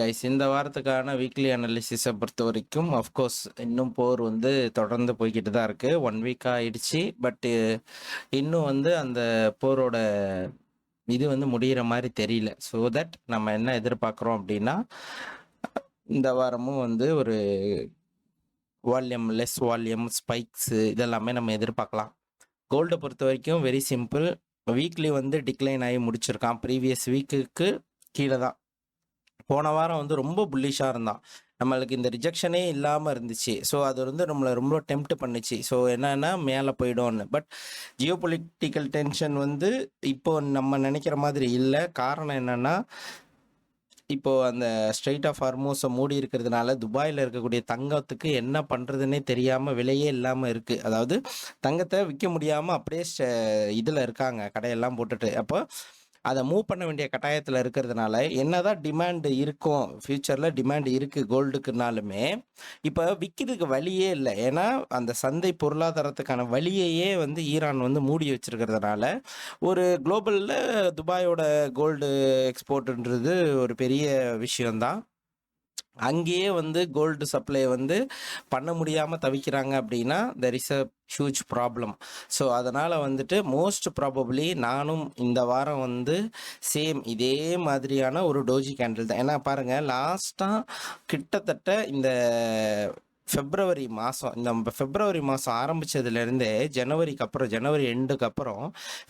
Guys, இந்த வாரத்துக்கான weekly அனாலிசிஸை பொறுத்த வரைக்கும் அஃப்கோர்ஸ் இன்னும் போர் வந்து தொடர்ந்து போய்கிட்டு தான் இருக்கு. 1 வீக் ஆயிடுச்சு. பட் இன்னும் வந்து அந்த போரோட இது வந்து முடிகிற மாதிரி தெரியல. ஸோ தட் நம்ம என்ன எதிர்பார்க்குறோம் அப்படின்னா, இந்த வாரமும் வந்து ஒரு லெஸ் வால்யூம் ஸ்பைக்ஸு இதெல்லாமே நம்ம எதிர்பார்க்கலாம். கோல்டை பொறுத்த வரைக்கும் வெரி சிம்பிள். வீக்லி வந்து டிக்ளைன் ஆகி முடிச்சிருக்கான். ப்ரீவியஸ் வீக்குக்கு கீழே தான். போன வாரம் வந்து ரொம்ப புல்லிஷாக இருந்தான். நம்மளுக்கு இந்த ரிஜெக்ஷனே இல்லாமல் இருந்துச்சு. ஸோ அது வந்து நம்மளை ரொம்ப டெம்ப்ட் பண்ணுச்சு. ஸோ என்னன்னா மேலே போயிடும்னு. பட் ஜியோ பொலிட்டிக்கல் டென்ஷன் வந்து இப்போ நம்ம நினைக்கிற மாதிரி இல்லை. காரணம் என்னென்னா, இப்போது அந்த ஸ்ட்ரெயிட் ஆஃப் ஹார்மூஸை மூடி இருக்கிறதுனால துபாயில் இருக்கக்கூடிய தங்கத்துக்கு என்ன பண்ணுறதுன்னே தெரியாமல் விலையே இல்லாமல் இருக்குது. அதாவது தங்கத்தை விற்க முடியாமல் அப்படியே இதில் இருக்காங்க, கடையெல்லாம் போட்டுட்டு. அப்போ அதை மூவ் பண்ண வேண்டிய கட்டாயத்தில் இருக்கிறதுனால என்னதான் டிமாண்ட் இருக்கும், ஃப்யூச்சரில் டிமாண்ட் இருக்குது கோல்டுக்குனாலுமே இப்போ விற்கிறதுக்கு வழியே இல்லை. ஏன்னா அந்த சந்தை பொருளாதாரத்துக்கான வழியையே வந்து ஈரான் வந்து மூடி வச்சிருக்கிறதுனால ஒரு குளோபலில் துபாயோட கோல்டு எக்ஸ்போர்ட்ன்றது ஒரு பெரிய விஷயம்தான். அங்கேயே வந்து கோல்டு சப்ளை வந்து பண்ண முடியாமல் தவிக்கிறாங்க அப்படின்னா there is a huge problem. So அதனால் வந்துட்டு மோஸ்ட் ப்ராபப்ளி நானும் இந்த வாரம் வந்து சேம் இதே மாதிரியான ஒரு டோஜி கேண்டில் தான். ஏன்னா பாருங்கள், லாஸ்ட்டாக கிட்டத்தட்ட இந்த ஃபெப்ரவரி மாதம் ஆரம்பித்ததுலேருந்தே ஜனவரி எண்டுக்கு அப்புறம்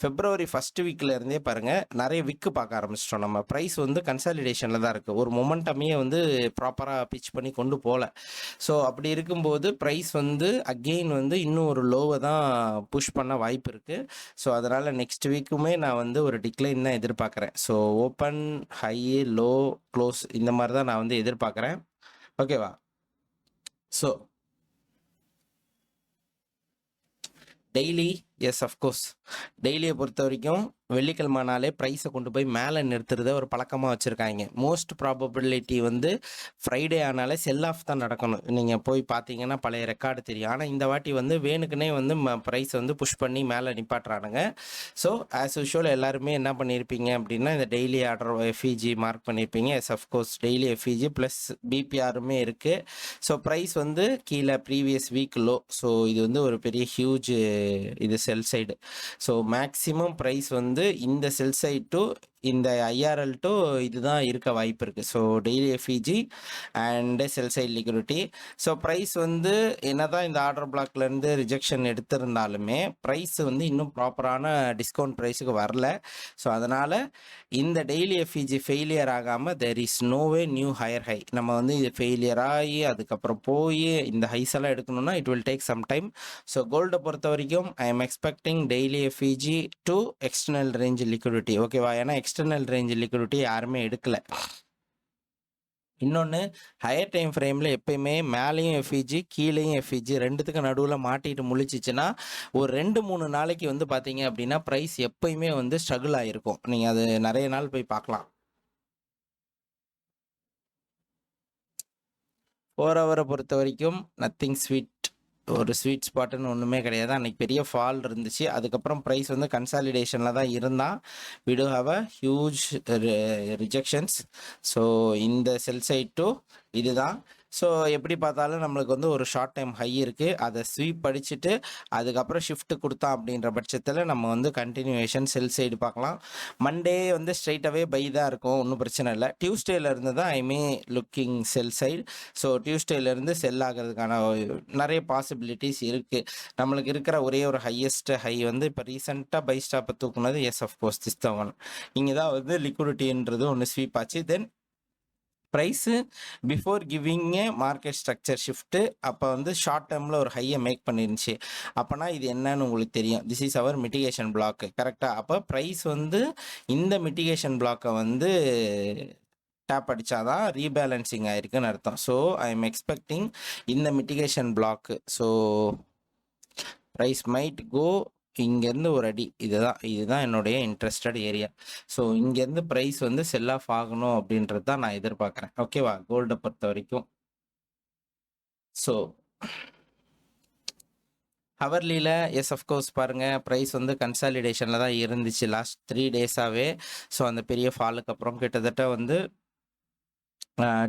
ஃபெப்ரவரி ஃபஸ்ட் வீக்லேருந்தே பாருங்கள் நிறைய விக்கு பார்க்க ஆரம்பிச்சிட்டோம். நம்ம ப்ரைஸ் வந்து கன்சாலிடேஷனில் தான் இருக்குது. ஒரு மொமெண்டமே வந்து ப்ராப்பராக பிச் பண்ணி கொண்டு போகல. ஸோ அப்படி இருக்கும்போது ப்ரைஸ் வந்து அகெயின் வந்து இன்னும் ஒரு லோவை தான் புஷ் பண்ண வாய்ப்பு இருக்குது. ஸோ அதனால் நெக்ஸ்ட் வீக்குமே நான் வந்து ஒரு டிக்ளைன் தான் எதிர்பார்க்குறேன். So open, high, low, close இந்த மாதிரி தான் நான் வந்து எதிர்பார்க்குறேன். ஓகேவா? ஸோ டெய்லி, எஸ் அஃப்கோர்ஸ், டெய்லியை பொறுத்த வரைக்கும் வெள்ளிக்கிழமைனாலே ப்ரைஸை கொண்டு போய் மேலே நிறுத்துறத ஒரு பழக்கமாக வச்சுருக்காங்க. மோஸ்ட் ப்ராபபிலிட்டி வந்து ஃப்ரைடே ஆனாலே செல் ஆஃப் தான் நடக்கணும். நீங்கள் போய் பார்த்தீங்கன்னா பழைய ரெக்கார்டு தெரியும். ஆனால் இந்த வாட்டி வந்து வேணுக்குனே வந்து ப்ரைஸ் வந்து புஷ் பண்ணி மேலே நிப்பாட்டுறானுங்க. ஸோ ஆஸ் யூஷுவல் எல்லாருமே என்ன பண்ணியிருப்பீங்க அப்படின்னா, இந்த டெய்லி ஆர்டர் எஃப்இஜி மார்க் பண்ணியிருப்பீங்க. Yes of course daily FEG plus பிபிஆருமே இருக்குது. ஸோ ப்ரைஸ் வந்து கீழே ப்ரீவியஸ் வீக் லோ. ஸோ இது வந்து ஒரு பெரிய ஹியூஜ் இது sell side. So maximum price வந்து இந்த செல் சைட் டு இந்த ஐஆர்எல் டு இதுதான் இருக்க வாய்ப்பு இருக்குது. So daily FVG and sell side liquidity. So price வந்து என்னதான் இந்த ஆர்டர் பிளாக்லேருந்து ரிஜெக்ஷன் எடுத்திருந்தாலுமே ப்ரைஸ் வந்து இன்னும் ப்ராப்பரான டிஸ்கவுண்ட் ப்ரைஸுக்கு வரல. ஸோ அதனால் இந்த டெய்லி எஃப்இஜி ஃபெயிலியர் ஆகாமல் there is no way new higher high. நம்ம வந்து இது ஃபெயிலியர் ஆகி அதுக்கப்புறம் போய் இந்த ஹைஸ் எல்லாம் எடுக்கணும்னா it will take some time. So கோல்டை பொறுத்த வரைக்கும் I am expecting daily FEG to external range liquidity. ஓகேவா? ஏன்னா எக்ஸ்டர்னல் ரேஞ்ச் லிக்விடிட்டி யாருமே எடுக்கல. இன்னொன்று, ஹையர் டைம் ஃப்ரேமில் எப்பயுமே மேலேயும் எஃப்இஜி கீழேயும் எஃப்இஜி ரெண்டுத்துக்கும் நடுவில் மாட்டிட்டு முழிச்சிச்சுன்னா ஒரு 2-3 நாளைக்கு வந்து பார்த்தீங்க அப்படின்னா ப்ரைஸ் எப்பயுமே வந்து ஸ்ட்ரகிள் ஆகிருக்கும். நீங்கள் அது நிறைய நாள் போய் பார்க்கலாம். 4 ஹவரை பொறுத்த வரைக்கும் நத்திங் ஸ்வீட், ஒரு ஸ்வீட் ஸ்பாட்டுன்னு ஒன்றுமே கிடையாது. அன்றைக்கி பெரிய ஃபால் இருந்துச்சு. அதுக்கப்புறம் ப்ரைஸ் வந்து கன்சாலிடேஷனில் தான் இருந்தால் we do have a huge rejections. So இந்த செல் சைட் டு இதுதான். ஸோ எப்படி பார்த்தாலும் நம்மளுக்கு வந்து ஒரு ஷார்ட் டைம் ஹை இருக்குது. அதை ஸ்வீப் அடிச்சுட்டு அதுக்கப்புறம் ஷிஃப்ட் கொடுத்தா அப்படின்ற பட்சத்தில் நம்ம வந்து கண்டினியூவேஷன் செல் சைடு பார்க்கலாம். மண்டே வந்து ஸ்ட்ரைட்டாகவே பை தான் இருக்கும், ஒன்றும் பிரச்சனை இல்லை. டியூஸ்டேலேருந்து தான் ஐ லுக்கிங் செல் சைடு. ஸோ டியூஸ்டேலேருந்து செல் ஆகிறதுக்கான நிறைய பாசிபிலிட்டிஸ் இருக்குது. நம்மளுக்கு இருக்கிற ஒரே ஒரு ஹையஸ்ட் ஹை வந்து இப்போ ரீசெண்டாக பை ஸ்டாப்பை தூக்குனது yes of course this the one. இங்கே தான் வந்து லிக்விடிட்டின்றது ஒன்று ஸ்வீப் ஆச்சு. Then price before giving a market structure shift அப்போ வந்து ஷார்ட் டேர்மில் ஒரு ஹையை மேக் பண்ணிருந்துச்சு. அப்போனா இது என்னன்னு உங்களுக்கு தெரியும். This is our mitigation block, கரெக்டாக? அப்போ ப்ரைஸ் வந்து இந்த மிட்டிகேஷன் பிளாக்கை வந்து டேப் அடித்தாதான் ரீபேலன்சிங் ஆயிருக்குன்னு அர்த்தம். ஸோ ஐ எம் எக்ஸ்பெக்டிங் இந்த mitigation block. So price might go இங்கேருந்து ஒரு அடி. இதுதான் என்னுடைய இன்ட்ரெஸ்டட் ஏரியா. ஸோ இங்கேருந்து ப்ரைஸ் வந்து செல் ஆஃப் ஆகணும் அப்படின்றது தான் நான் எதிர்பார்க்குறேன். ஓகேவா? கோல்டை பொறுத்த வரைக்கும். ஸோ ஹவர்லியில் எஸ் அஃப்கோர்ஸ் பாருங்கள், ப்ரைஸ் வந்து கன்சாலிடேஷனில் தான் இருந்துச்சு லாஸ்ட் 3 டேஸாகவே. ஸோ அந்த பெரிய ஃபாலுக்கு அப்புறம் கிட்டத்தட்ட வந்து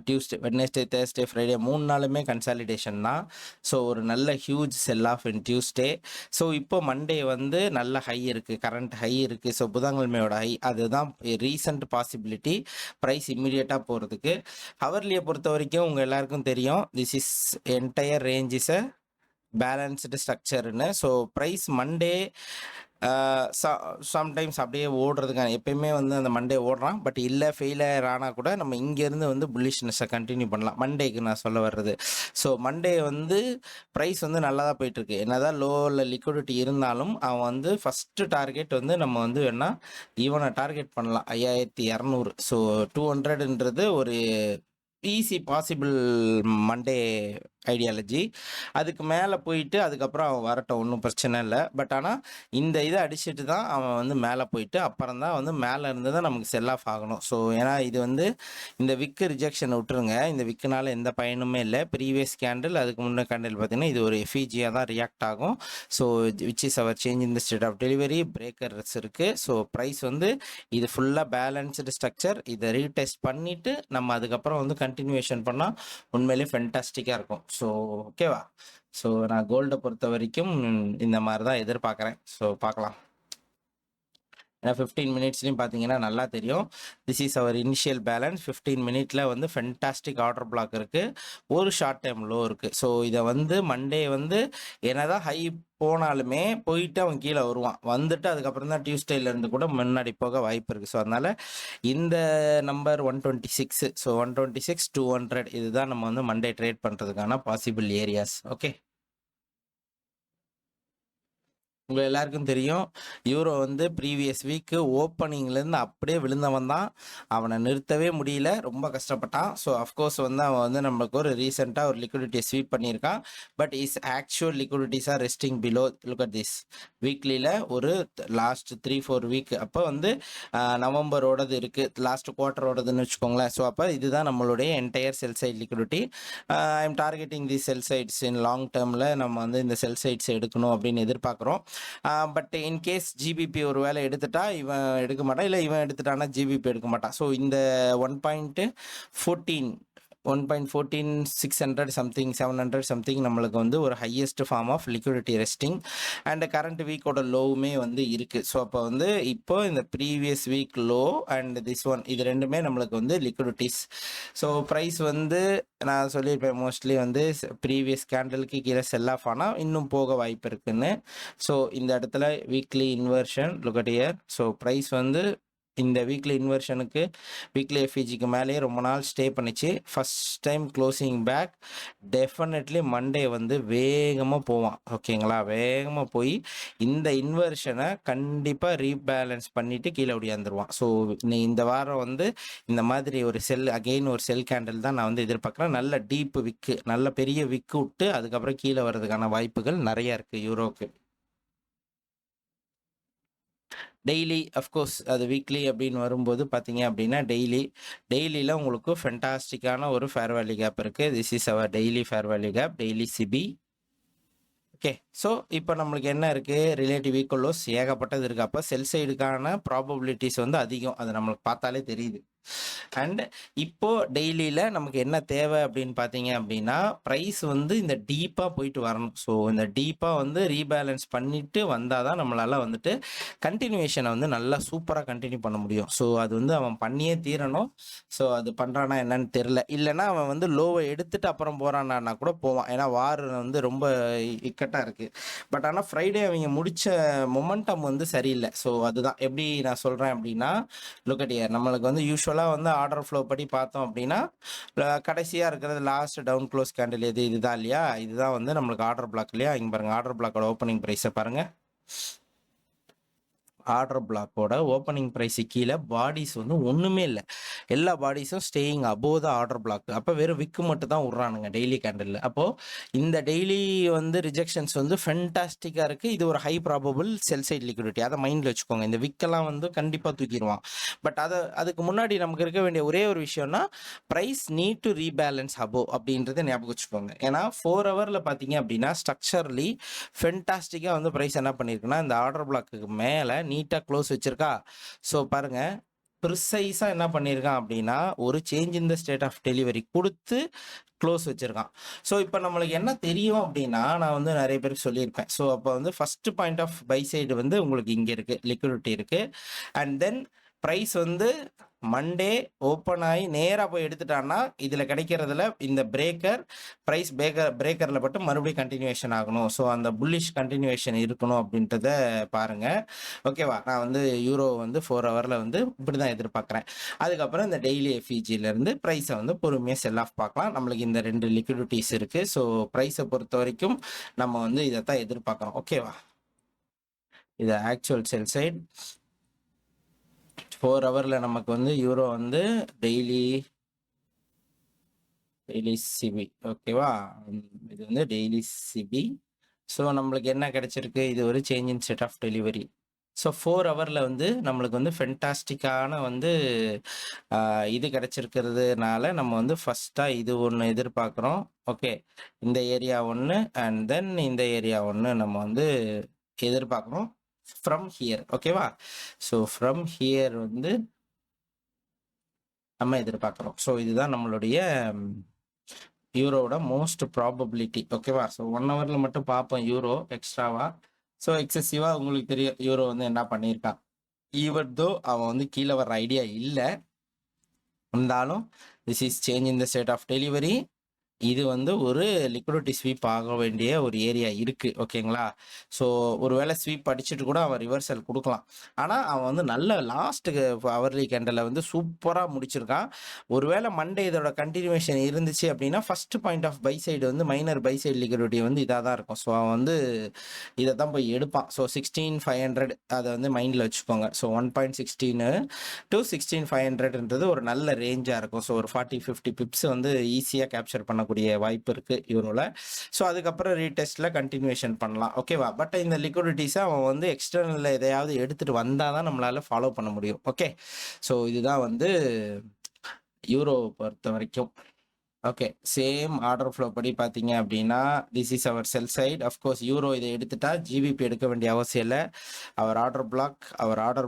டியூஸ்டே, வெட்னஸ்டே, தேர்ஸ்டே, ஃப்ரைடே 3 நாளுமே கன்சாலிடேஷன் தான். ஸோ ஒரு நல்ல huge sell off in Tuesday. So இப்போ மண்டே வந்து நல்ல ஹை இருக்குது, கரண்ட் ஹை இருக்குது. ஸோ புதன்கிழமையோட ஹை அதுதான் ரீசன்ட் பாசிபிலிட்டி ப்ரைஸ் இம்மிடியேட்டாக போகிறதுக்கு. ஹவர்லியை பொறுத்த வரைக்கும் உங்கள் எல்லாருக்கும் தெரியும், this is entire range is a balanced ஸ்ட்ரக்சர்னு. ஸோ ப்ரைஸ் மண்டே சம்டைம்ஸ் அப்படியே ஓடுறதுக்கான எப்பயுமே வந்து அந்த மண்டே ஓடுறான். பட் இல்லை ஃபெயிலியர் ஆனால் கூட நம்ம இங்கேருந்து வந்து புல்லிஷ்னஸை கண்டினியூ பண்ணலாம். மண்டேக்கு நான் சொல்ல வர்றது, ஸோ மண்டே வந்து ப்ரைஸ் வந்து நல்லா தான் போயிட்டுருக்கு. என்னதான் லோவில் லிக்விடிட்டி இருந்தாலும் அவன் வந்து ஃபஸ்ட்டு டார்கெட் வந்து நம்ம வந்து வேணால் இவனை டார்கெட் பண்ணலாம் 5200. ஸோ 200ன்றது ஒரு ஈஸி பாசிபிள் மண்டே ஐடியாலஜி. அதுக்கு மேலே போயிட்டு அதுக்கப்புறம் அவன் வரட்டும், ஒன்றும் பிரச்சனை இல்லை. பட் ஆனால் இந்த இதை அடிச்சுட்டு தான் அவன் வந்து மேலே போயிட்டு அப்புறம் தான் வந்து மேலே இருந்து தான் நமக்கு செல் ஆஃப் ஆகணும். ஸோ ஏன்னா இது வந்து இந்த விக்கு ரிஜெக்ஷன் விட்டுருங்க, இந்த விக்குனால எந்த பயனுமே இல்லை. ப்ரீவியஸ் கேண்டில் அதுக்கு முன்னே கேண்டில் பார்த்தீங்கன்னா இது ஒரு எஃபிஜியாக தான் ரியாக்ட் ஆகும். So which is our change in the state of delivery breakers இருக்குது. ஸோ ப்ரைஸ் வந்து இது ஃபுல்லாக பேலன்ஸ்டு ஸ்ட்ரக்சர். இதை ரீடெஸ்ட் பண்ணிவிட்டு நம்ம அதுக்கப்புறம் வந்து கண்டினியூஷன் பண்ணால் உண்மையிலேயே ஃபென்டாஸ்டிக்காக இருக்கும். ஸோ ஓகேவா? ஸோ நான் கோல்டை பொறுத்த வரைக்கும் இந்த மாதிரி தான் எதிர்பார்க்குறேன். ஸோ பார்க்கலாம். ஏன்னா 15 மினிட்ஸ்லையும் பார்த்தீங்கன்னா நல்லா தெரியும், this is our initial balance. 15 மினிட்ல வந்து ஃபென்டாஸ்டிக் ஆர்டர் பிளாக் இருக்குது, ஒரு ஷார்ட் டைம் லோ இருக்குது. ஸோ இதை வந்து மண்டே வந்து என்னதான் ஹை போனாலுமே போயிட்டு அவன் கீழே வருவான், வந்துட்டு அதுக்கப்புறம் தான் டியூஸ்டேலேருந்து கூட முன்னாடி போக வாய்ப்பு இருக்குது. ஸோ அதனால் இந்த நம்பர் 126, ஸோ 126 200 இதுதான் நம்ம வந்து மண்டே ட்ரேட் பண்ணுறதுக்கான பாசிபிள் ஏரியாஸ். ஓகே, உங்கள் எல்லாருக்கும் தெரியும் யூரோ வந்து ப்ரீவியஸ் வீக்கு ஓப்பனிங்லேருந்து அப்படியே விழுந்தவன் தான், அவனை நிறுத்தவே முடியல, ரொம்ப கஷ்டப்பட்டான். ஸோ அஃப்கோர்ஸ் வந்து அவன் வந்து நம்மளுக்கு ஒரு ரீசெண்டாக ஒரு லிக்விடிட்டியை ஸ்வீப் பண்ணியிருக்கான். But is actual liquidities are resting below. Look at this வீக்லியில் ஒரு லாஸ்ட் 3-4 வீக் அப்போ வந்து நவம்பரோடது இருக்குது, லாஸ்ட் குவார்ட்டரோடதுன்னு வச்சுக்கோங்களேன். ஸோ அப்போ இதுதான் நம்மளுடைய entire sell side liquidity. I am targeting the sell sides in long டேர்மில் நம்ம வந்து இந்த செல் சைட்ஸ் எடுக்கணும் அப்படின்னு எதிர்பார்க்குறோம். பட் இன்கேஸ் ஜிபிபி ஒரு வேலை எடுத்துட்டா இவன் எடுக்க மாட்டான், இல்லை இவன் எடுத்துட்டானா ஜிபிபி எடுக்க மாட்டான். ஸோ இந்த 1.14 600 சம்திங் 700 சம்திங் நம்மளுக்கு வந்து ஒரு highest form of liquidity resting and current வீக்கோட லோவுமே வந்து இருக்குது. ஸோ அப்போ வந்து இப்போ இந்த previous week low and this one இது ரெண்டுமே நம்மளுக்கு வந்து லிக்விடிட்டிஸ். ஸோ ப்ரைஸ் வந்து நான் சொல்லியிருப்பேன் மோஸ்ட்லி வந்து ப்ரீவியஸ் கேண்டலுக்கு கீழே செல் ஆஃப் ஆனால் இன்னும் போக வாய்ப்பு இருக்குன்னு. ஸோ இந்த இடத்துல weekly inversion look at here. So price வந்து இந்த வீக்லி இன்வர்ஷனுக்கு வீக்லி எஃபிஜிக்கு மேலேயே ரொம்ப நாள் ஸ்டே பண்ணிச்சு. First time closing back. Definitely Monday வந்து வேகமாக போவான், ஓகேங்களா? வேகமாக போய் இந்த இன்வர்ஷனை கண்டிப்பாக ரீபேலன்ஸ் பண்ணிவிட்டு கீழே ஒடியாந்துருவான். ஸோ இந்த வாரம் வந்து இந்த மாதிரி ஒரு செல் அகெயின் ஒரு செல் கேண்டில் தான் நான் வந்து எதிர்பார்க்குறேன். நல்ல டீப் விக்கு, நல்ல பெரிய விக்கு விட்டு அதுக்கப்புறம் கீழே வர்றதுக்கான வாய்ப்புகள் நிறையா இருக்குது யூரோக்கு. டெய்லி அஃப்கோர்ஸ் அது வீக்லி அப்படின்னு வரும்போது பார்த்தீங்க அப்படின்னா டெய்லியில் உங்களுக்கு ஃபென்டாஸ்டிக்கான ஒரு ஃபேர் வேல்யூ கேப் இருக்குது. This is our daily fair value gap, daily CP. Okay, so இப்போ நம்மளுக்கு என்ன இருக்குது, ரிலேட்டிவ் ஈக்குவலோஸ் ஏகப்பட்டது இருக்குது. அப்போ செல் சைடுக்கான ப்ராபபிலிட்டிஸ் வந்து அதிகம், அது நம்மளுக்கு பார்த்தாலே தெரியுது. அண்ட் இப்போ டெய்லியில் நமக்கு என்ன தேவை அப்படின்னு பார்த்தீங்க அப்படின்னா ப்ரைஸ் வந்து இந்த டீப்பாக போயிட்டு வரணும். ஸோ இந்த டீப்பாக வந்து ரீபேலன்ஸ் பண்ணிட்டு வந்தால் தான் நம்மளால் வந்துட்டு கண்டினியூவேஷனை வந்து நல்லா சூப்பராக கண்டினியூ பண்ண முடியும். ஸோ அது வந்து அவன் பண்ணியே தீரணும். ஸோ அது பண்ணுறானா என்னன்னு தெரில, இல்லைனா அவன் வந்து லோவை எடுத்துட்டு அப்புறம் போகிறான்னா கூட போவான். ஏன்னா வார் வந்து ரொம்ப இக்கட்டாக இருக்குது. பட் ஆனால் ஃப்ரைடே அவங்க முடித்த மொமெண்டம் வந்து சரியில்லை. ஸோ அதுதான் எப்படி நான் சொல்கிறேன் அப்படின்னா லுக் அட் ஹியர், நம்மளுக்கு வந்து யூஸ்வலாக வந்து ஆர்டர் ஃப்ளோ படி பார்த்தோம் அப்படின்னா கடைசியாக இருக்கிறது லாஸ்ட் டவுன் க்ளோஸ் கேண்டில் இதுதான் இல்லையா, இதுதான் வந்து நம்மளுக்கு ஆர்டர் பிளாக் இல்லையா. இங்கே பாருங்கள், ஆர்டர் பிளாக்கோட ஓப்பனிங் ப்ரைஸை பாருங்கள். ஆர்டர் பிளாக்கோட ஓப்பனிங் ப்ரைஸு கீழே பாடிஸ் வந்து ஒன்றுமே இல்லை, எல்லா பாடிஸும் staying above the order block. அப்போ வெறும் விக்கு மட்டும் தான் விட்றானுங்க டெய்லி கேண்டில். அப்போது இந்த டெய்லி வந்து ரிஜெக்ஷன்ஸ் வந்து ஃபென்டாஸ்டிக்காக இருக்குது. இது ஒரு ஹை ப்ராபபிள் செல் சைட் லிக்விடிட்டி, அதை மைண்டில் வச்சுக்கோங்க. இந்த விக்கெல்லாம் வந்து கண்டிப்பாக தூக்கிடுவான். பட் அதுக்கு முன்னாடி நமக்கு இருக்க வேண்டிய ஒரே ஒரு விஷயம்னா price need to rebalance above அப்படின்றத ஞாபகம் வச்சுக்கோங்க. ஏன்னா 4 ஹவரில் பார்த்தீங்க அப்படின்னா ஸ்ட்ரக்சர்லி ஃபென்டாஸ்டிக்காக வந்து ப்ரைஸ் என்ன பண்ணியிருக்குன்னா இந்த ஆர்டர் பிளாக்கு மேலே நீட்டாக க்ளோஸ் வச்சுருக்கா. ஸோ பாருங்கள், ப்ரிசைஸாக என்ன பண்ணியிருக்கான் அப்படின்னா ஒரு change in the state of delivery கொடுத்து க்ளோஸ் வச்சுருக்கான். ஸோ இப்போ நம்மளுக்கு என்ன தெரியும் அப்படின்னா, நான் வந்து நிறைய பேருக்கு சொல்லியிருப்பேன். ஸோ அப்போ வந்து first point of buy side வந்து உங்களுக்கு இங்கே இருக்குது, லிக்விடிட்டி இருக்குது. அண்ட் தென் ப்ரைஸ் வந்து மண்டே ஓப்பன் ஆகி நேராக போய் எடுத்துட்டான்னா இதில் கிடைக்கிறதுல இந்த ப்ரைஸ் பிரேக்கரில் பட்டு மறுபடியும் கண்டினியூவேஷன் ஆகணும். ஸோ அந்த புல்லிஷ் கண்டினியூவேஷன் இருக்கணும் அப்படின்றத பாருங்கள். ஓகேவா? நான் வந்து யூரோ வந்து 4 ஹவரில் வந்து இப்படி தான் எதிர்பார்க்குறேன். அதுக்கப்புறம் இந்த டெய்லி எஃப்இஜிலேருந்து ப்ரைஸை வந்து பொறுமையாக செல் ஆஃப் பார்க்கலாம். நம்மளுக்கு இந்த 2 லிக்விடிட்டிஸ் இருக்குது. ஸோ ப்ரைஸை பொறுத்த வரைக்கும் நம்ம வந்து இதை தான் எதிர்பார்க்குறோம். ஓகேவா? இது ஆக்சுவல் செல் சைட் 4 ஹவரில் நமக்கு வந்து யூரோ வந்து டெய்லி சிபி. ஓகேவா? இது வந்து டெய்லி சிபி. ஸோ நம்மளுக்கு என்ன கிடைச்சிருக்கு? இது ஒரு change in state of delivery. So 4 ஹவரில் வந்து நம்மளுக்கு வந்து ஃபென்டாஸ்டிக்கான வந்து இது கிடைச்சிருக்கிறதுனால நம்ம வந்து ஃபஸ்ட்டாக இது ஒன்று எதிர்பார்க்குறோம். ஓகே, இந்த ஏரியா ஒன்று அண்ட் தென் இந்த ஏரியா ஒன்று நம்ம வந்து எதிர்பார்க்குறோம் ஃப்ரம் ஹியர். ஓகேவா? ஸோ ஃப்ரம் ஹியர் வந்து நம்ம எதிர்பார்க்குறோம். ஸோ இதுதான் நம்மளுடைய யூரோவோட மோஸ்ட் ப்ராபபிலிட்டி. ஓகேவா? ஸோ 1 ஹவரில் மட்டும் பார்ப்போம் யூரோ எக்ஸ்ட்ராவாக. ஸோ எக்ஸசிவாக உங்களுக்கு தெரியும் யூரோ வந்து என்ன பண்ணியிருக்கான். ஈவன் தோ அவன் வந்து கீழே வர ஐடியா இல்லை, இருந்தாலும் this is change in the state of delivery. இது வந்து ஒரு லிக்விடிட்டி ஸ்வீப் ஆக வேண்டிய ஒரு ஏரியா இருக்குது. ஓகேங்களா? ஸோ ஒருவேளை ஸ்வீப் அடிச்சுட்டு கூட அவன் ரிவர்சல் கொடுக்கலாம். ஆனால் அவன் வந்து நல்ல லாஸ்ட்டுக்கு ஹவர்லி கேண்டலில் வந்து சூப்பராக முடிச்சிருக்கான். ஒருவேளை மண்டே இதோட கண்டினியூவேஷன் இருந்துச்சு அப்படின்னா first point of buy side வந்து மைனர் பை சைடு லிக்விடிட்டி வந்து இதாக தான் இருக்கும். ஸோ அவன் வந்து இதை தான் போய் எடுப்பான். ஸோ 16,500 அதை வந்து மைண்டில் வச்சுக்கோங்க. ஸோ 1.16 to 16,500ன்றது ஒரு நல்ல ரேஞ்சாக இருக்கும். ஸோ ஒரு 40-50 பிப்ஸ் வந்து ஈஸியாக கேப்சர் பண்ண கூடிய வாய்ப்பு இருக்குது யூரோவில். ஸோ அதுக்கப்புறம் ரீடெஸ்ட்டில் கண்டினியூவேஷன் பண்ணலாம். ஓகேவா? பட் இந்த லிக்விடிட்டிஸை அவன் வந்து எக்ஸ்டர்னலில் எதையாவது எடுத்துகிட்டு வந்தால் தான் நம்மளால் ஃபாலோ பண்ண முடியும். ஓகே, ஸோ இதுதான் வந்து யூரோ பொறுத்த வரைக்கும். ஓகே, சேம் ஆர்டர் ஃப்ளோ படி பார்த்தீங்க அப்படின்னா this is our sell side. Of course euro இதை எடுத்துட்டா ஜிபிபி எடுக்க வேண்டிய அவசியம் இல்லை. அவர் ஆர்டர்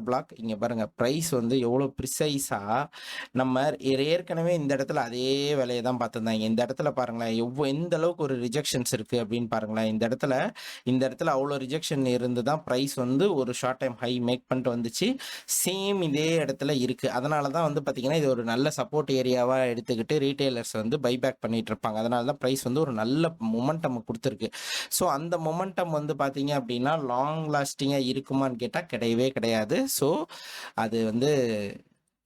பிளாக் இங்கே பாருங்கள், ப்ரைஸ் வந்து எவ்வளோ ப்ரிசைஸாக நம்ம ஏற்கனவே இந்த இடத்துல அதே வேலையை தான் பார்த்துருந்தாங்க. இந்த இடத்துல பாருங்களேன் எந்த அளவுக்கு ஒரு ரிஜெக்ஷன்ஸ் இருக்குது அப்படின்னு பாருங்களேன். இந்த இடத்துல அவ்வளோ ரிஜெக்ஷன் இருந்து தான் ப்ரைஸ் வந்து ஒரு ஷார்ட் டைம் ஹை மேக் பண்ணிட்டு வந்துச்சு. சேம் இதே இடத்துல இருக்குது. அதனால தான் வந்து பார்த்திங்கன்னா இது ஒரு நல்ல சப்போர்ட் ஏரியாவாக எடுத்துக்கிட்டு ரீட்டைலர்ஸ் வந்து பைபேக் பண்ணிட்டு இருப்பாங்க. அதனால தான் ப்ரைஸ் வந்து ஒரு நல்ல மொமெண்டம் கொடுத்துருக்கு. ஸோ அந்த மொமெண்டம் வந்து பார்த்தீங்க அப்படின்னா லாங் லாஸ்டிங்காக இருக்குமான்னு கேட்டால் கிடையவே கிடையாது. ஸோ அது வந்து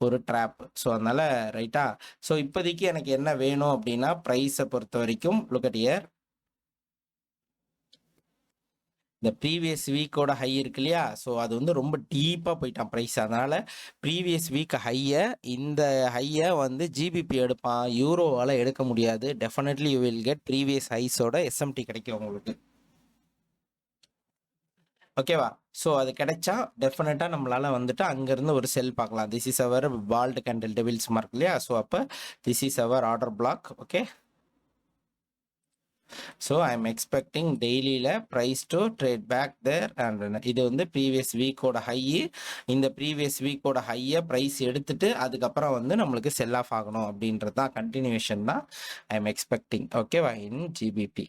ஒரு ட்ராப். ஸோ அதனால ரைட்டா. ஸோ இப்போதைக்கு எனக்கு என்ன வேணும் அப்படின்னா ப்ரைஸை பொறுத்த வரைக்கும் லுக் அட் ஹியர். இந்த ப்ரீவியஸ் வீக்கோட ஹை இருக்கு இல்லையா? ஸோ அது வந்து ரொம்ப டீப்பாக போயிட்டான் ப்ரைஸ். அதனால் ப்ரீவியஸ் வீக் இந்த ஹையை வந்து ஜிபிபி எடுப்பான், யூரோவால் எடுக்க முடியாது. Definitely you will get previous ஹைஸோட எஸ்எம்டி கிடைக்கும் உங்களுக்கு. ஓகேவா? ஸோ அது கிடைச்சா டெஃபினட்டாக நம்மளால் வந்துட்டு அங்கேருந்து ஒரு செல் பார்க்கலாம். This is our bald candle devil's mark இல்லையா? ஸோ அப்போ this is our order block. Okay, so I am expecting டெய்லியில் price to trade back there. And இது வந்து ப்ரீவியஸ் வீக்கோட ஹை. இந்த ப்ரீவியஸ் வீக்கோட ஹையை ப்ரைஸ் எடுத்துட்டு அதுக்கப்புறம் வந்து நம்மளுக்கு செல் ஆஃப் ஆகணும் அப்படின்றது தான் கண்டினியூவேஷன் தான் ஐ எம் எக்ஸ்பெக்டிங். ஓகேவா? இன் ஜிபிபி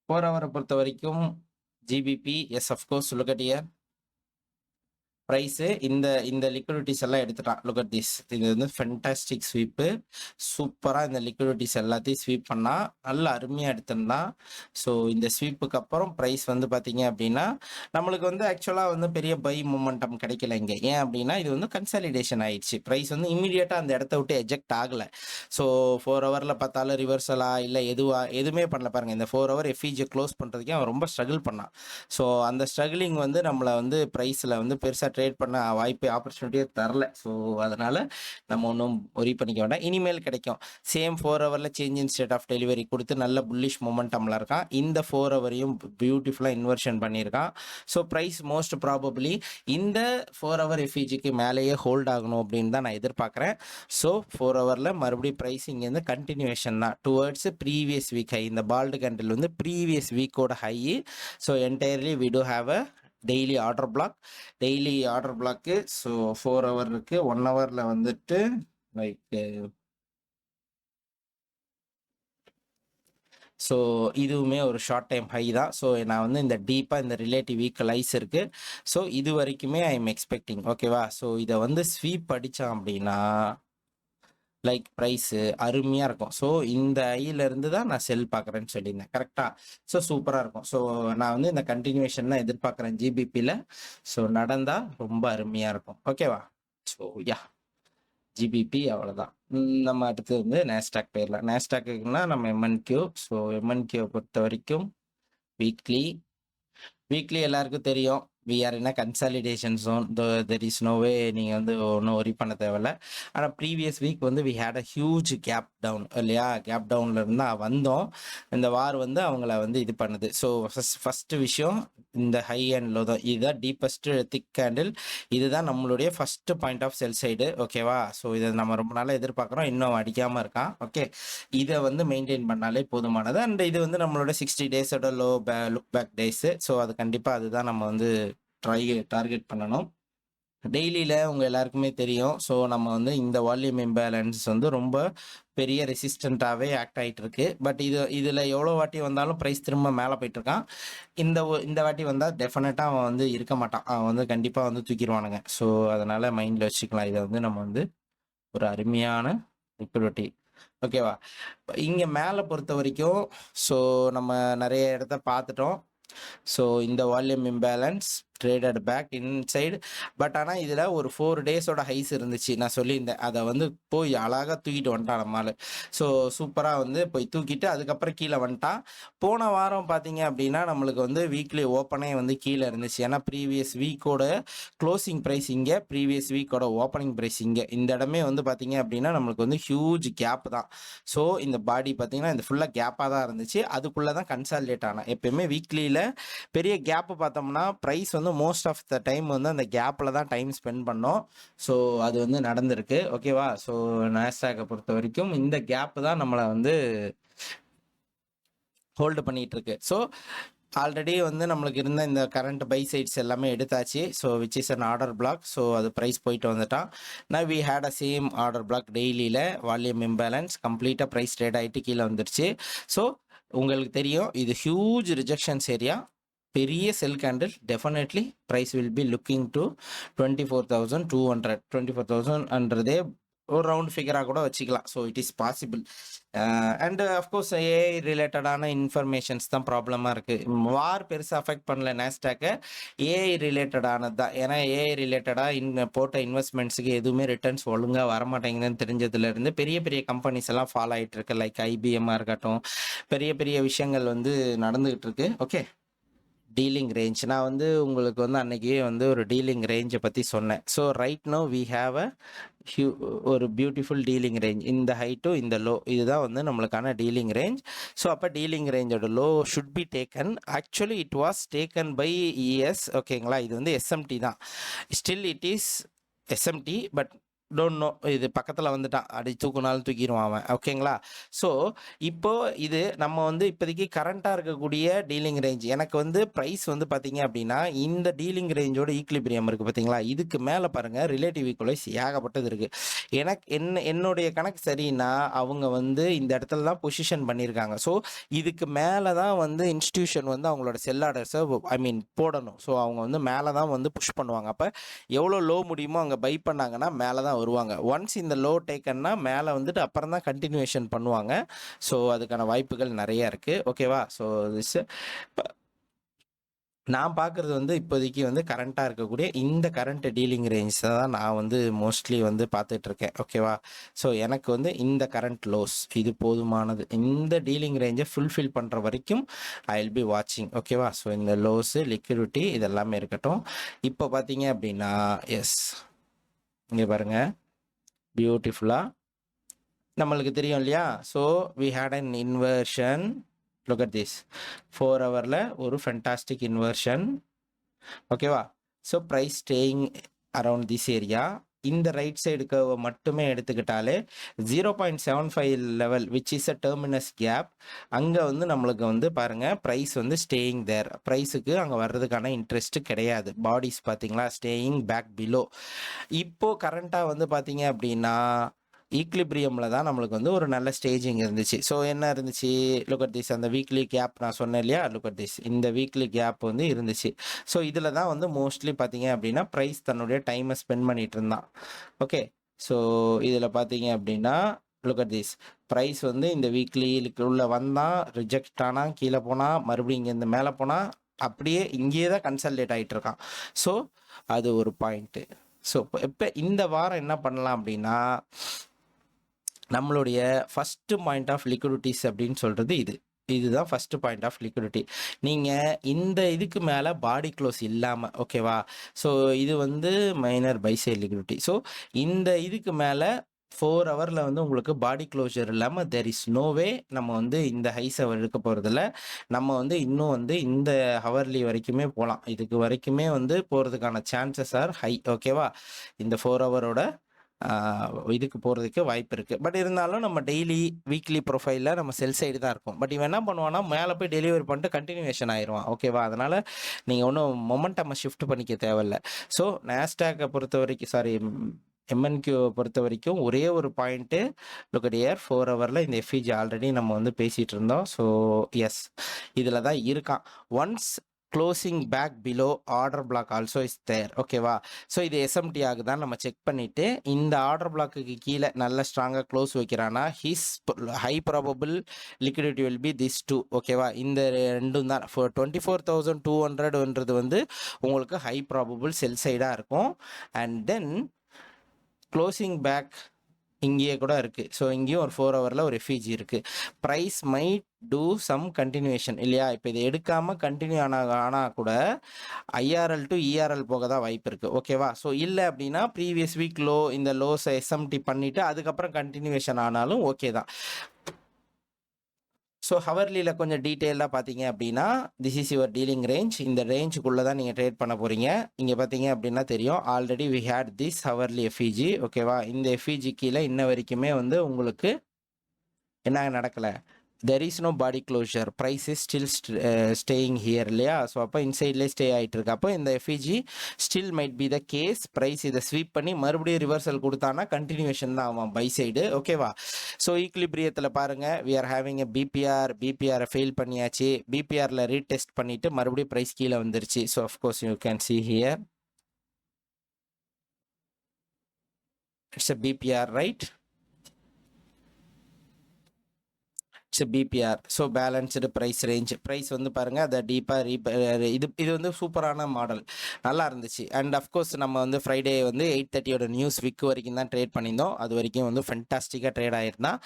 4 ஹவரை பொறுத்த வரைக்கும் GBP is of course look at here. Price இந்த லிக்விடிட்டிஸ் எல்லாம் எடுத்துட்டான். Look at this. இது வந்து ஃபென்டாஸ்டிக் ஸ்வீப்பு. சூப்பராக இந்த லிக்விடிட்டிஸ் எல்லாத்தையும் ஸ்வீப் பண்ணால் நல்ல அருமையாக எடுத்துருந்தான். ஸோ இந்த ஸ்வீப்புக்கு அப்புறம் ப்ரைஸ் வந்து பார்த்தீங்க அப்படின்னா நம்மளுக்கு வந்து ஆக்சுவலாக வந்து பெரிய பை மூமெண்டம் கிடைக்கல இங்கே. ஏன் அப்படின்னா இது வந்து கன்சாலிடேஷன் ஆயிடுச்சு. ப்ரைஸ் வந்து இமீடியட்டாக அந்த இடத்த விட்டு எஜெக்ட் ஆகலை. ஸோ 4 ஹவரில் பார்த்தாலும் ரிவர்சலாக இல்லை எதுவுமே பண்ணல. பாருங்கள், இந்த 4 ஹவர் எஃப்இஜி க்ளோஸ் பண்ணுறதுக்கே அவன் ரொம்ப ஸ்ட்ரகிள் பண்ணான். ஸோ அந்த ஸ்ட்ரகிளிங் வந்து நம்மளை வந்து ப்ரைஸில் வந்து பெருசாக ட்ரேட் பண்ண வாய்ப்பு ஆப்பர்ச்சுனிட்டியே தரல. ஸோ அதனால் நம்ம ஒன்றும் ஒரி பண்ணிக்க வேண்டாம். இனிமேல் கிடைக்கும். சேம் 4 ஹவரில் change in state of delivery கொடுத்து நல்ல புல்லிஷ் மொமெண்டமில் இருக்கான். இந்த 4 ஹவரையும் பியூட்டிஃபுல்லாக இன்வர்ஷன் பண்ணியிருக்கான். ஸோ ப்ரைஸ் மோஸ்ட் ப்ராபப்ளி இந்த 4 ஹவர் எஃப்இஜிக்கு மேலேயே ஹோல்ட் ஆகணும் அப்படின்னு தான் நான் எதிர்பார்க்குறேன். ஸோ 4 ஹவரில் மறுபடியும் ப்ரைஸ் இங்கேருந்து கண்டினியூவேஷன் தான் டுவர்ட்ஸ் ப்ரீவியஸ் வீக் ஹை. இந்த பால்டு கேண்டில் வந்து ப்ரீவியஸ் வீக்கோட high. So entirely we do have a daily order block. So 4 hour இருக்கு. 1 ஹவரில் வந்துட்டு லைக் ஸோ இதுவுமே ஒரு ஷார்ட் டைம் ஹை தான். ஸோ நான் வந்து இந்த டீப்பாக இந்த ரிலேட்டிவ் ஈக்குவலைஸ் இருக்குது. ஸோ இது வரைக்குமே ஐ எம் எக்ஸ்பெக்டிங். ஓகேவா? ஸோ இதை வந்து ஸ்வீப் அடித்தான் அப்படின்னா லைக் ப்ரைஸு அருமையாக இருக்கும். ஸோ இந்த ஐயிலேருந்து தான் நான் செல் பார்க்குறேன்னு சொல்லியிருந்தேன். கரெக்டாக? ஸோ சூப்பராக இருக்கும். ஸோ நான் வந்து இந்த கண்டினியூஷன் தான் எதிர்பார்க்குறேன் ஜிபிபியில். ஸோ நடந்தால் ரொம்ப அருமையாக இருக்கும். ஓகேவா? ஸோ யா ஜிபிபி அவ்வளோதான். நம்ம அடுத்து வந்து நேஸ்டாக் போயிடலாம். நேஸ்டாக்குன்னா நம்ம எம்என்கியூ. ஸோ எம்என்கியூவை பொறுத்த வரைக்கும் வீக்லி எல்லாருக்கும் தெரியும் we are in a consolidation zone. There is no way நீங்கள் வந்து ஒன்றும் ஒரி பண்ண தேவையில்ல. ஆனால் ப்ரீவியஸ் வீக் வந்து we had a huge gap down இல்லையா? கேப் டவுனில் இருந்தால் வந்தோம். இந்த வார் வந்து அவங்கள வந்து இது பண்ணுது. ஸோ ஃபஸ்ட்டு விஷயம் இந்த ஹை அண்ட் லோ தான். இதுதான் டீப்பஸ்ட் திக் கேண்டில். இதுதான் நம்மளுடைய first point of sell side. ஓகேவா? ஸோ இதை நம்ம ரொம்ப நாளாக எதிர்பார்க்குறோம். இன்னும் அடிக்காமல் இருக்கான். ஓகே, இதை வந்து மெயின்டைன் பண்ணாலே போதுமானது. அண்ட் இது வந்து நம்மளோட 60 டேஸோட லுக் பேக் டேஸு. ஸோ அது கண்டிப்பாக அதுதான் நம்ம வந்து டார்கெட் பண்ணணும். டெய்லியில் உங்கள் எல்லாருக்குமே தெரியும். ஸோ நம்ம வந்து இந்த வால்யூம் இம்பேலன்ஸ் வந்து ரொம்ப பெரிய ரெசிஸ்டண்ட்டாகவே ஆக்ட் ஆகிட்டு இருக்கு. பட் இதில் எவ்வளோ வாட்டி வந்தாலும் ப்ரைஸ் திரும்ப மேலே போயிட்டுருக்கான். இந்த வாட்டி வந்தால் டெஃபினட்டாக அவன் வந்து இருக்க மாட்டான். அவன் வந்து கண்டிப்பாக வந்து தூக்கிடுவானுங்க. ஸோ அதனால் மைண்டில் வச்சுக்கலாம். இதை வந்து நம்ம வந்து ஒரு அருமையான லிக்விடிட்டி. ஓகேவா? இங்கே மேலே பொறுத்த வரைக்கும் ஸோ நம்ம நிறைய இடத்த பார்த்துட்டோம். ஸோ இந்த volume imbalance traded back inside. But ஆனால் இதில் ஒரு 4 டேஸோட ஹைஸ் இருந்துச்சு. நான் சொல்லியிருந்தேன் அதை வந்து போய் அழகாக தூக்கிட்டு வந்துட்டான் நம்மால். ஸோ சூப்பராக வந்து போய் தூக்கிட்டு அதுக்கப்புறம் கீழே வந்துட்டான். போன வாரம் பார்த்தீங்க அப்படின்னா நம்மளுக்கு வந்து வீக்லி ஓப்பனே வந்து கீழே இருந்துச்சு. ஏன்னா ப்ரீவியஸ் வீக்கோட க்ளோசிங் ப்ரைஸ் இங்கே, ப்ரீவியஸ் வீக்கோட ஓப்பனிங் ப்ரைஸ் இங்கே. இந்த இடமே வந்து பார்த்தீங்க அப்படின்னா நம்மளுக்கு வந்து ஹியூஜ் கேப் தான். ஸோ இந்த பாடி பார்த்தீங்கன்னா இந்த ஃபுல்லாக கேப்பாக தான் இருந்துச்சு. அதுக்குள்ளே தான் கன்சாலிடேட் ஆனால் எப்பயுமே வீக்லியில் பெரிய கேப்பு பார்த்தோம்னா ப்ரைஸ் வந்து மோஸ்ட் ஆஃப் த டைம் வந்து அந்த கேப்பில் தான் டைம் ஸ்பெண்ட் பண்ணோம். ஸோ அது வந்து நடந்திருக்கு. ஓகேவா? ஸோ நாஸ்டாக்கை பொறுத்த வரைக்கும் இந்த கேப்பு தான் நம்மளை வந்து ஹோல்டு பண்ணிகிட்டு இருக்கு. ஸோ ஆல்ரெடி வந்து நம்மளுக்கு இருந்த இந்த கரண்ட் பை சைட்ஸ் எல்லாமே எடுத்தாச்சு. So which is an order block. So அது ப்ரைஸ் போயிட்டு வந்துட்டான். நான் we had a same order block டெய்லியில் வால்யூம் இம்பேலன்ஸ் கம்ப்ளீட்டாக ப்ரைஸ் ட்ரேட் ஆகிட்டு கீழே வந்துருச்சு. ஸோ உங்களுக்கு தெரியும் இது ஹியூஜ் ரிஜெக்ஷன்ஸ் ஏரியா. பெரிய sell candle. Definitely price will be looking to 24,200. 24,000 ஒரு ரவுண்ட் ஃபிகராக கூட வச்சுக்கலாம். So it is possible. And of course AI ரிலேட்டடான இன்ஃபர்மேஷன்ஸ் தான் ப்ராப்ளமாக இருக்குது. வார் பெருசாக அஃபெக்ட் பண்ணல நேஸ்டாக்கை. ஏஐ ரிலேட்டடானது தான். ஏன்னா ஏஐ ரிலேட்டடாக போட்ட இன்வெஸ்ட்மெண்ட்ஸுக்கு எதுவுமே ரிட்டர்ன்ஸ் ஒழுங்காக வரமாட்டேங்குதுன்னு தெரிஞ்சதுலேருந்து பெரிய பெரிய கம்பெனிஸ் எல்லாம் ஃபாலோ ஆகிட்டு இருக்கு. லைக் ஐபிஎம்மாக இருக்கட்டும், பெரிய பெரிய விஷயங்கள் வந்து நடந்துகிட்டு இருக்கு. ஓகே, டீலிங் ரேஞ்ச் நான் வந்து உங்களுக்கு வந்து அன்னைக்கே வந்து ஒரு டீலிங் ரேஞ்சை பற்றி சொன்னேன். So right now we have ஒரு பியூட்டிஃபுல் டீலிங் ரேஞ்ச். இந்த ஹை டு இந்த லோ இதுதான் வந்து நம்மளுக்கான டீலிங் ரேஞ்ச். ஸோ அப்போ டீலிங் ரேஞ்சோட low should be taken. Actually it was taken by ES. ஓகேங்களா? இது வந்து எஸ்எம்டி தான். Still it is SMT. But don't know, இது பக்கத்தில் வந்துட்டான், அடி தூக்குனாலும் தூக்கிடுவான் அவன். ஓகேங்களா? ஸோ இப்போது இது நம்ம வந்து இப்போதைக்கு கரண்ட்டாக இருக்கக்கூடிய டீலிங் ரேஞ்ச். எனக்கு வந்து ப்ரைஸ் வந்து பார்த்தீங்க அப்படின்னா இந்த டீலிங் ரேஞ்சோட ஈக்லிபிரியம் இருக்குது பார்த்தீங்களா? இதுக்கு மேலே பாருங்கள் ரிலேட்டிவ் ஈக்குவலைஸ் ஏகப்பட்டது இருக்குது. என்னுடைய கணக்கு சரின்னா அவங்க வந்து இந்த இடத்துல தான் பொசிஷன் பண்ணியிருக்காங்க. ஸோ இதுக்கு மேலே தான் வந்து இன்ஸ்டிடியூஷன் வந்து அவங்களோட செல் ஆர்டர்ஸை போடணும். ஸோ அவங்க வந்து மேலே தான் வந்து புஷ் பண்ணுவாங்க. அப்போ எவ்வளோ லோ முடியுமோ அங்கே பை பண்ணாங்கன்னா மேலே தான் வருவாங்க. ஒன்ஸ் இந்த லோ டேக்கன்னா மேலே வந்துட்டு அப்புறம் தான் கண்டினியூஷன் பண்ணுவாங்க. ஸோ அதுக்கான வாய்ப்புகள் நிறைய இருக்குது. ஓகேவா? ஸோ திஸ் நான் பார்க்குறது வந்து இப்போதைக்கு வந்து கரண்ட்டாக இருக்கக்கூடிய இந்த கரண்ட் டீலிங் ரேஞ்ச் தான் நான் வந்து மோஸ்ட்லி வந்து பார்த்துட்ருக்கேன். ஓகேவா? ஸோ எனக்கு வந்து இந்த கரண்ட் லோஸ் இது போதுமானது. இந்த டீலிங் ரேஞ்சை ஃபுல்ஃபில் பண்ணுற வரைக்கும் ஐ வில் பி வாட்சிங். ஓகேவா? ஸோ இந்த லோஸு லிக்விடிட்டி இதெல்லாமே இருக்கட்டும். இப்போ பார்த்தீங்க அப்படின்னா எஸ் இங்கே பாருங்கள் பியூட்டிஃபுல்லாக நம்மளுக்கு தெரியும் இல்லையா? So we had an inversion. Look at this 4 ஹவரில் ஒரு ஃபென்டாஸ்டிக் இன்வர்ஷன். ஓகேவா? So price staying around this area. இந்த ரைட் சைடு கர்வை மட்டுமே எடுத்துக்கிட்டாலே 0.75 level which is a terminus gap, அங்கே வந்து நம்மளுக்கு வந்து பாருங்கள் ப்ரைஸ் வந்து ஸ்டேயிங் தேர், ப்ரைஸுக்கு அங்கே வர்றதுக்கான இன்ட்ரெஸ்ட் கிடையாது. பாடிஸ் பார்த்தீங்களா ஸ்டேயிங் பேக் பிலோ. இப்போது கரண்ட்டாக வந்து பார்த்தீங்க அப்படின்னா ஈக்லிபிரியமில் தான் நம்மளுக்கு வந்து ஒரு நல்ல ஸ்டேஜிங் இருந்துச்சு. ஸோ என்ன இருந்துச்சு, லுக் அட் திஸ், அந்த வீக்லி கேப் நான் சொன்னேன் இல்லையா, லுக் அட் திஸ், இந்த வீக்லி கேப் வந்து இருந்துச்சு. ஸோ இதில் தான் வந்து மோஸ்ட்லி பார்த்தீங்க அப்படின்னா ப்ரைஸ் தன்னுடைய டைமை ஸ்பெண்ட் பண்ணிட்டு இருந்தான். ஓகே, ஸோ இதில் பார்த்தீங்க அப்படின்னா லுக் அட் திஸ், ப்ரைஸ் வந்து இந்த வீக்லிக்கு உள்ள வந்தான், ரிஜெக்ட் ஆனால் கீழே போனால், மறுபடியும் இங்கேருந்து மேலே போனால், அப்படியே இங்கேயே தான் கன்சல்டேட் ஆகிட்டு இருக்கான். ஸோ அது ஒரு பாயிண்ட்டு. ஸோ இப்போ இந்த வாரம் என்ன பண்ணலாம் அப்படின்னா, நம்மளுடைய ஃபஸ்ட்டு பாயிண்ட் ஆஃப் லிக்விடிட்டிஸ் அப்படின்னு சொல்கிறது இதுதான் ஃபஸ்ட்டு பாயிண்ட் ஆஃப் லிக்விடிட்டி. நீங்கள் இந்த இதுக்கு மேலே பாடி க்ளோஸ் இல்லாமல், ஓகேவா, ஸோ இது வந்து மைனர் பைசைல் லிக்விடிட்டி. ஸோ இந்த இதுக்கு மேலே 4 ஹவரில் வந்து உங்களுக்கு பாடி க்ளோஷர் இல்லாமல் தெர் இஸ் நோ வே நம்ம வந்து இந்த ஹைஸை எடுக்க போகிறதில்ல. நம்ம வந்து இன்னும் வந்து இந்த ஹவர்லி வரைக்குமே போகலாம், இதுக்கு வரைக்குமே வந்து போகிறதுக்கான சான்சஸ் ஆர் ஹை. ஓகேவா, இந்த 4 ஹவரோட இதுக்கு போகிறதுக்கு வாய்ப்பு இருக்குது. பட் இருந்தாலும் நம்ம டெய்லி வீக்லி ப்ரொஃபைலில் நம்ம செல் சைடு தான் இருக்கும். பட் இவன் என்ன பண்ணுவான்னா மேலே போய் டெலிவரி பண்ணிட்டு கண்டினியூவேஷன் ஆயிடுவான். ஓகேவா, அதனால் நீங்கள் ஒன்றும் மொமெண்டமை ஷிஃப்ட் பண்ணிக்க தேவையில்லை. ஸோ நாஸ்டாக்கை பொறுத்த வரைக்கும், சாரி எம்என்கியூவை பொறுத்த வரைக்கும் ஒரே ஒரு பாயிண்ட்டு, லுக் அட் ஹியர், 4 ஹவரில் இந்த எஃப்இஜி ஆல்ரெடி நம்ம வந்து பேசிகிட்டு இருந்தோம். ஸோ எஸ், இதில் தான் இருக்கான். Once closing back below order block also is there. ஓகேவா, ஸோ இது எஸ்எம்டி ஆகுதான் நம்ம செக் பண்ணிவிட்டு, இந்த ஆர்டர் பிளாக்குக்கு கீழே நல்ல ஸ்ட்ராங்காக க்ளோஸ் வைக்கிறான்னா his high probable liquidity will be this two. ஓகேவா, இந்த ரெண்டும் தான். 24,200ன்றது வந்து உங்களுக்கு ஹை ப்ராபபிள் செல் சைடாக இருக்கும். அண்ட் தென் க்ளோசிங் பேக் இங்கேயே கூட இருக்குது. ஸோ இங்கேயும் ஒரு 4 ஹவரில் ஒரு எஃப்இஜி இருக்குது. Price might do some continuation இல்லையா. இப்போ இதை எடுக்காமல் கண்டினியூ ஆனால் கூட ஐஆர்எல் டு இஆர்எல் போக தான் வாய்ப்பு இருக்குது. ஓகேவா, ஸோ இல்லை அப்படின்னா ப்ரீவியஸ் வீக் லோ, இந்த லோஸை எஸ்எம்டி பண்ணிவிட்டு அதுக்கப்புறம் கண்டினியூவேஷன் ஆனாலும் ஓகே தான். ஸோ ஹவர்லியில் கொஞ்சம் டீட்டெயிலாக பார்த்தீங்க அப்படின்னா this is your dealing range. இந்த ரேஞ்சுக்குள்ளே தான் நீங்கள் ட்ரேட் பண்ண போகிறீங்க. இங்கே பார்த்தீங்க அப்படின்னா தெரியும், already we had this hourly FVG. ஓகேவா, இந்த எஃப்இஜி கீழே இன்ன வரைக்குமே வந்து உங்களுக்கு என்ன நடக்கலை, there is no body closure, price is still staying here இல்லையா. ஸோ அப்போ இன்சைட்லேயே ஸ்டே ஆகிட்டு இருக்கு. அப்போ இந்த FEG still might be the case. Price இதை ஸ்வீப் பண்ணி மறுபடியும் ரிவர்சல் கொடுத்தானா கண்டினியூவேஷன் தான் ஆகும் பை சைடு. ஓகேவா, ஸோ ஈக்லிபிரியத்தில் பாருங்கள், வி ஆர் ஹேவிங் எ பிபிஆரை ஃபெயில் பண்ணியாச்சு. பிபிஆரில் ரீடெஸ்ட் பண்ணிவிட்டு மறுபடியும் ப்ரைஸ் கீழே வந்துருச்சு. So of course you can see here it's a BPR, right, PPR. So balanced price range, price வந்து பாருங்கள் அதை டீப்பாக இது வந்து சூப்பரான மாடல், நல்லா இருந்துச்சு. அண்ட் அஃப்கோர்ஸ் நம்ம வந்து ஃப்ரைடே வந்து 8:30 நியூஸ் விக் வரைக்கும் தான் ட்ரேட் பண்ணியிருந்தோம். அது வரைக்கும் வந்து ஃபென்டாஸ்டிக்காக ட்ரேட் ஆகிருந்தான்.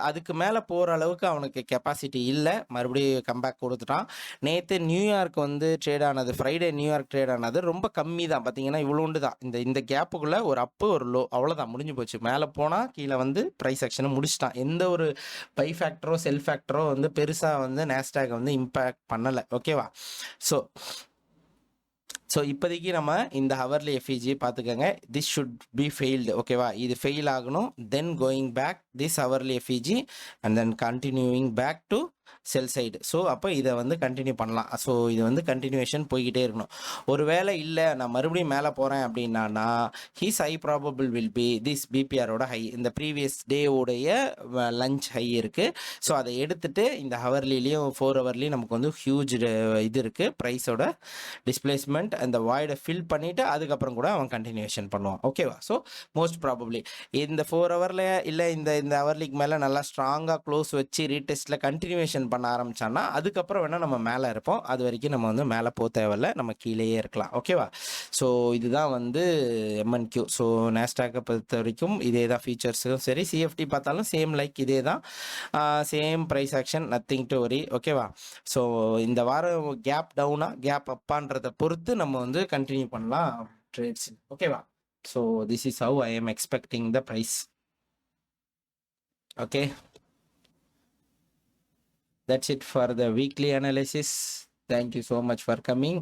அதுக்கு மேலே போகிற அளவுக்கு அவனுக்கு கெப்பாசிட்டி இல்லை, மறுபடியும் கம்பேக் கொடுத்துட்டான். நேற்று நியூயார்க் வந்து ட்ரேட் ஆனது, ஃப்ரைடே நியூயார்க் ட்ரேட் ஆனது ரொம்ப கம்மி தான். பார்த்தீங்கன்னா இவ்வளோண்டு தான், இந்த கேப்புக்குள்ளே ஒரு அப்பு ஒரு லோ, அவ்வளோதான், முடிஞ்சு போச்சு. மேலே போனால் கீழே வந்து ப்ரைஸ் ஆக்ஷனை முடிச்சிட்டான். எந்த ஒரு பை ஃபேக்டரோ செல் ஃபேக்டரோ வந்து பெருசாக வந்து நாஸ்டாக் வந்து இம்பேக்ட் பண்ணலை. ஓகேவா, ஸோ இப்போதைக்கு நம்ம இந்த ஹவர்லி எஃப்இஜி பார்த்துக்கோங்க. This should be failed. ஓகேவா, இது ஃபெயில் ஆகணும். Then going back this hourly FEG and then continuing back to sell side. So அப்போ இதை வந்து கண்டினியூ பண்ணலாம். ஸோ இது வந்து கண்டினியூவேஷன் போய்கிட்டே இருக்கணும். ஒருவேளை இல்லை நான் மறுபடியும் மேலே போகிறேன் அப்படின்னா his high probable will be this பிபிஆரோட ஹை, இந்த ப்ரீவியஸ் டேவுடைய லஞ்ச் ஹை இருக்குது. ஸோ அதை எடுத்துகிட்டு இந்த ஹவர்லிலையும் 4 ஹவர்லேயும் நமக்கு வந்து ஹியூஜ் இது இருக்குது, ப்ரைஸோட டிஸ்பிளேஸ்மெண்ட், அந்த வாய்டை ஃபில் பண்ணிவிட்டு அதுக்கப்புறம் கூட அவன் கண்டினியூவேஷன் பண்ணுவான். ஓகேவா, ஸோ மோஸ்ட் ப்ராபப்ளி இந்த 4 ஹவரில் இல்லை இந்த ஹவர்லிக்கு மேலே நல்லா ஸ்ட்ராங்காக க்ளோஸ் வச்சு ரீடெஸ்ட்டில் கண்டினியூவேஷன் பண்ண ஆரம்பிச்சான்னா அதுக்கப்புறம் வேணால் நம்ம மேலே இருப்போம். அது வரைக்கும் நம்ம வந்து மேலே போக தேவையில்ல, நம்ம கீழேயே இருக்கலாம். ஓகேவா, ஸோ இதுதான் வந்து எம்என்கியூ. ஸோ நாஸ்டாக்கை பொறுத்த வரைக்கும் இதே தான் ஃபீச்சர்ஸும் சரி, சிஎஃப்டி பார்த்தாலும் சேம் லைக் இதே தான், same price action, nothing to worry. ஓகேவா, ஸோ இந்த வாரம் கேப் டவுனா கேப் அப்பான்றதை பொறுத்து நம்ம வந்து கண்டினியூ பண்ணலாம் ட்ரேட்ஸ். ஓகேவா, so this is how I am expecting the price. Okay, that's it for the weekly analysis. Thank you so much for coming.